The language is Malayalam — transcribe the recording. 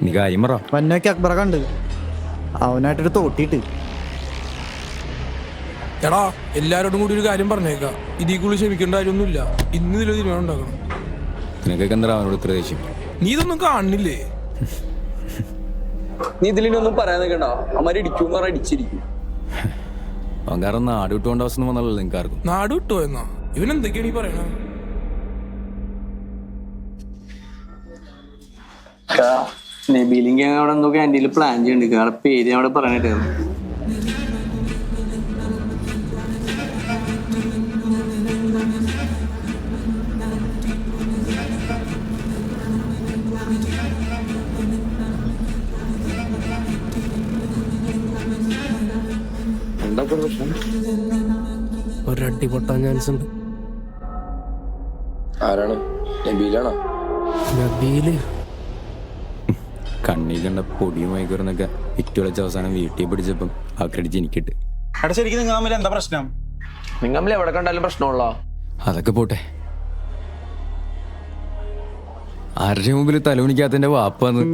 നീ കാര്യം പറ. വന്നൊക്കെ അക്ബറ കണ്ട് അവനായിട്ടൊരു തോട്ടിയിട്ട്. എടാ എല്ലാരോടും കൂടി ഒരു കാര്യം പറഞ്ഞേക്കാം, ഇതിൽ കൂടി ക്ഷമിക്കേണ്ട കാര്യമൊന്നുമില്ല. ഇന്ന് ഇതിലൊരു തീരുമാനം ഉണ്ടാക്കണം. നിനക്കൊക്കെ എന്താ അവനോട് ഇത്ര ദേഷ്യം? നീ ഇതൊന്നും കാണുന്നില്ലേ? നീ ഇതിലൊന്നും പറയാൻ നിൽക്കണ്ട. അമ്മ ഇടിക്കും പറഞ്ഞാൽ ഇടിച്ചിരിക്കും. അവൻ കാരണം നാട് വിട്ടുകൊണ്ട് അവസ്ഥ വന്നല്ലോ നിങ്ങൾക്ക് ആർക്കും. നാട് വിട്ടോ എന്നാ ഇവനെന്തൊക്കെയാണ് ഈ പറയണ? നബീലിംഗ് അവിടെ എന്തോ ക്യാൻറ്റീനിൽ പ്ലാൻ ചെയ്യുന്നുണ്ട്. അവിടെ പേര് അവിടെ പറയാനായിട്ടായിരുന്നു. ഒരടി പൊട്ടാൻ ചാൻസ് ഉണ്ട്. ആരാണ്? നബീലാണോ? നബീല് കണ്ണി കണ്ട പൊടിയും വൈകുന്നൊക്കെ ഇറ്റ് വിളിച്ച അവസാനം വീട്ടിൽ പിടിച്ചപ്പം ആ ക്രെഡിറ്റ് എനിക്കിട്ട്. എടാ ശരിക്കും നിങ്ങൾ തമ്മിൽ എന്താ പ്രശ്നം? നിങ്ങൾ തമ്മിൽ എവിടെ കണ്ടാലും പ്രശ്നമുള്ള അതൊക്കെ പോട്ടെ. ആരുടെ മുമ്പിൽ തലമുണിക്കാത്തതിന്റെ വാപ്പാന്ന്